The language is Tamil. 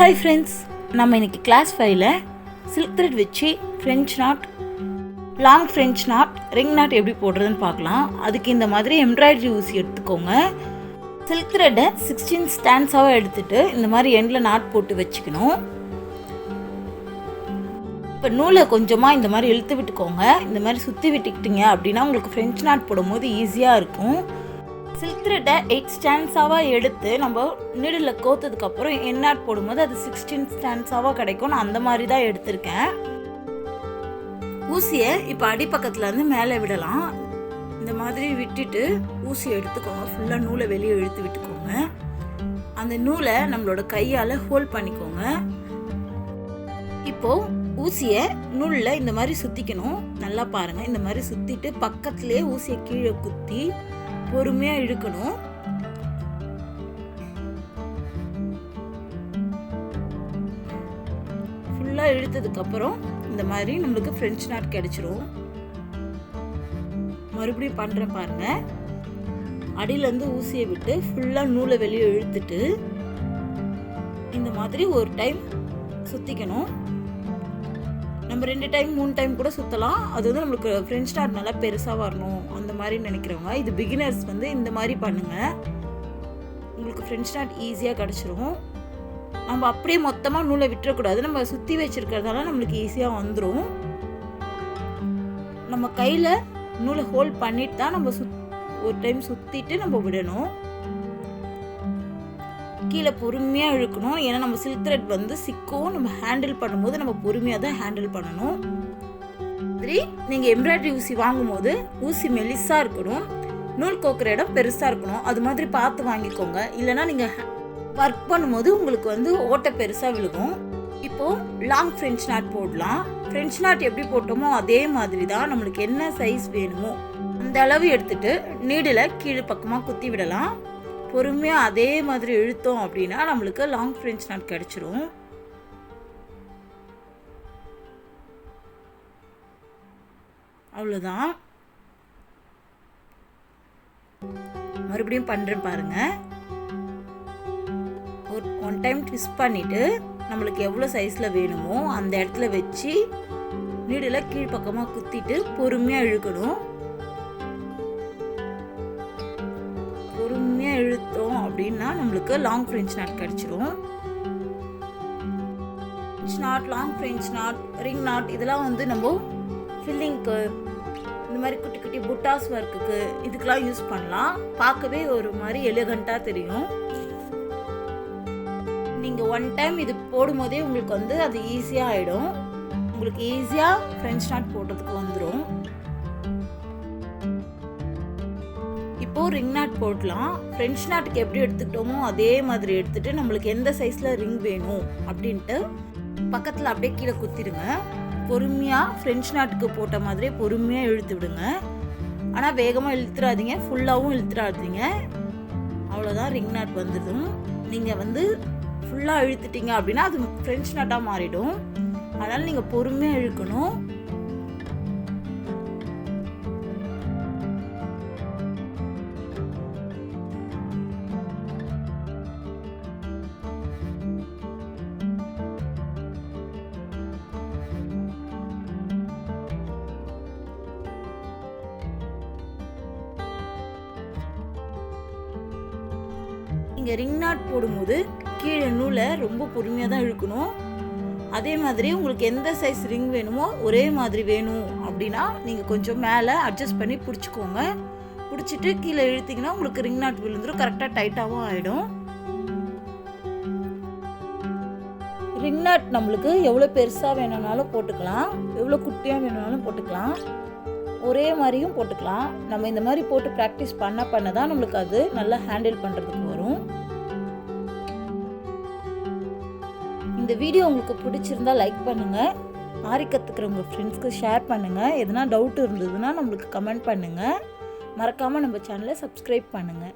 ஹாய் ஃப்ரெண்ட்ஸ், நம்ம இன்றைக்கி கிளாஸ் 5ல் சில்க் த்ரெட் வச்சு French not, long French not, ring not எப்படி போடுறதுன்னு பார்க்கலாம். அதுக்கு இந்த மாதிரி எம்ப்ராய்டரி ஊசி எடுத்துக்கோங்க. சில்க் த்ரெட்டை 16 ஸ்டாண்ட்ஸாக எடுத்துகிட்டு இந்த மாதிரி எண்டில் நாட் போட்டு வச்சுக்கணும். இப்போ நூலை கொஞ்சமாக இந்த மாதிரி இழுத்து விட்டுக்கோங்க. இந்த மாதிரி சுற்றி விட்டுக்கிட்டீங்க அப்படின்னா உங்களுக்கு ஃப்ரெஞ்ச் நாட் போடும்போது ஈஸியாக இருக்கும். சில்க் த்ரெட்டை 8 ஸ்டாண்ட்ஸாக எடுத்து நம்ம நீடில் கோத்ததுக்கப்புறம் என் நாட் போடும்போது அது 16 ஸ்டாண்ட்ஸாக கிடைக்கும். நான் அந்த மாதிரி தான் எடுத்திருக்கேன். ஊசியை இப்போ அடிப்பக்கத்தில் இருந்து மேலே விடலாம். இந்த மாதிரி விட்டுட்டு ஊசியை எடுத்துக்கோங்க. ஃபுல்லாக நூலை வெளியே இழுத்து விட்டுக்கோங்க. அந்த நூலை நம்மளோட கையால் ஹோல்ட் பண்ணிக்கோங்க. இப்போது ஊசியை நூலில் இந்த மாதிரி சுற்றிக்கணும். நல்லா பாருங்கள், இந்த மாதிரி சுற்றிட்டு பக்கத்துலேயே ஊசியை கீழே குத்தி பொறுமையாக இழுக்கணும். ஃபுல்லாக இழுத்ததுக்கப்புறம் இந்த மாதிரி நம்மளுக்கு ஃப்ரெஞ்ச் நாட் கிடைச்சிரும். மறுபடியும் பண்ணுறேன் பாருங்கள். அடியிலேருந்து ஊசியை விட்டு ஃபுல்லாக நூலை வெளியே இழுத்துட்டு இந்த மாதிரி ஒரு டைம் சுற்றிக்கணும். நம்ம 2 டைம் 3 டைம் கூட சுற்றலாம். அது வந்து நம்மளுக்கு ஃப்ரெஞ்ச் நாட் நல்லா பெருசாக வரணும் அந்த மாதிரி நினைக்கிறவங்க, இது பிகினர்ஸ் வந்து இந்த மாதிரி பண்ணுங்கள். உங்களுக்கு ஃப்ரெஞ்ச் நாட் ஈஸியாக கிடச்சிரும். நம்ம அப்படியே மொத்தமாக நூலை விட்டுறக்கூடாது. நம்ம சுற்றி வச்சுருக்கிறதால நம்மளுக்கு ஈஸியாக வந்துடும். நம்ம கையில் நூலை ஹோல்ட் பண்ணிட்டு தான் நம்ம ஒரு டைம் சுற்றிட்டு நம்ம விடணும். கீழே பொறுமையாக இழுக்கணும். ஏன்னா நம்ம சில்க் த்ரெட் வந்து சிக்கும். நம்ம ஹேண்டில் பண்ணும்போது நம்ம பொறுமையாக தான் ஹேண்டில் பண்ணணும். சரி, நீங்கள் எம்ப்ராய்டரி ஊசி வாங்கும்போது ஊசி மெலிசாக இருக்கணும், நூல் கோக்குற இடம் பெருசாக இருக்கணும். அது மாதிரி பார்த்து வாங்கிக்கோங்க. இல்லைனா நீங்கள் ஒர்க் பண்ணும்போது உங்களுக்கு வந்து ஓட்டை பெருசாக விழுகும். இப்போது லாங் ஃப்ரெஞ்ச் நாட் போடலாம். ஃப்ரெஞ்ச் நாட் எப்படி போட்டோமோ அதே மாதிரி தான். நம்மளுக்கு என்ன சைஸ் வேணுமோ அந்த அளவு எடுத்துகிட்டு நீடில் கீழே பக்கமாக குத்தி விடலாம். பொறுமையாக அதே மாதிரி இழுத்தோம் அப்படின்னா நம்மளுக்கு லாங் ஃப்ரெஞ்ச் நாட் கிடச்சிரும். அவ்வளோதான். மறுபடியும் பண்ணுறேன் பாருங்கள். ஒன் டைம் ட்விஸ்ட் பண்ணிவிட்டு நம்மளுக்கு எவ்வளோ சைஸில் வேணுமோ அந்த இடத்துல வச்சு நீடில் கீழ்ப்பக்கமாக குத்திட்டு பொறுமையாக இழுக்கணும். பொறுமையாக இழுத்தோம் அப்படின்னா நம்மளுக்கு லாங் ஃப்ரெஞ்ச் நாட் கிடச்சிரும். Not, long French not, ring not இதெல்லாம் வந்து நம்ம ஃபில்லிங்க்கு, இந்த மாதிரி குட்டி குட்டி புட்டாஸ் ஒர்க்குக்கு இதுக்கெலாம் யூஸ் பண்ணலாம். பார்க்கவே ஒரு மாதிரி எலிகண்ட்டாக தெரியும். நீங்கள் ஒன் டைம் இது போடும்போதே உங்களுக்கு வந்து அது ஈஸியாக ஆகிடும். உங்களுக்கு ஈஸியாக ஃப்ரெஞ்ச் நாட் போடுறதுக்கு வந்துடும். இப்போது ரிங் நாட் போடலாம். ஃப்ரெஞ்ச் நாட்டுக்கு எப்படி எடுத்துக்கிட்டோமோ அதே மாதிரி எடுத்துகிட்டு நம்மளுக்கு எந்த சைஸில் ரிங் வேணும் அப்படின்ட்டு பக்கத்தில் அப்படியே கீழே குத்திடுங்க. பொறுமையாக ஃப்ரெஞ்ச் நாட்டுக்கு போட்ட மாதிரியே பொறுமையாக இழுத்து விடுங்க. ஆனால் வேகமாக இழுத்துறாதீங்க, ஃபுல்லாகவும் இழுத்துறாதீங்க. அவ்வளோதான், ரிங் நாட் வந்துடும். நீங்கள் வந்து ஃபுல்லாக இழுத்துட்டீங்க அப்படின்னா அது ஃப்ரெஞ்ச் நாட்டாக மாறிடும். அதனால் நீங்கள் பொறுமையாக இழுக்கணும். இங்கே ரிங் நாட் போடும்போது கீழே நூலை ரொம்ப பொறுமையாக தான் இழுக்கணும். அதே மாதிரி உங்களுக்கு எந்த சைஸ் ரிங் வேணுமோ ஒரே மாதிரி வேணும் அப்படின்னா நீங்கள் கொஞ்சம் மேலே அட்ஜஸ்ட் பண்ணி பிடிச்சிக்கோங்க. பிடிச்சிட்டு கீழே இழுத்திங்கன்னா உங்களுக்கு ரிங் நாட் விழுந்துடும். கரெக்டாக டைட்டாகவும் ஆகிடும். ரிங் நாட் நம்மளுக்கு எவ்வளோ பெருசாக வேணும்னாலும் போட்டுக்கலாம், எவ்வளோ குட்டியாக வேணும்னாலும் போட்டுக்கலாம், ஒரே மாதிரியும் போட்டுக்கலாம். நம்ம இந்த மாதிரி போட்டு ப்ராக்டிஸ் பண்ண தான் நம்மளுக்கு அது நல்லா ஹேண்டில் பண்ணுறதுக்கு வரும். இந்த வீடியோ உங்களுக்கு பிடிச்சிருந்தா லைக் பண்ணுங்கள். ஆரி கற்றுக்கிற உங்கள் ஃப்ரெண்ட்ஸ்க்கு ஷேர் பண்ணுங்கள். எதனா டவுட் இருந்ததுன்னா நம்மளுக்கு கமெண்ட் பண்ணுங்கள். மறக்காமல் நம்ம சேனலை சப்ஸ்கிரைப் பண்ணுங்கள்.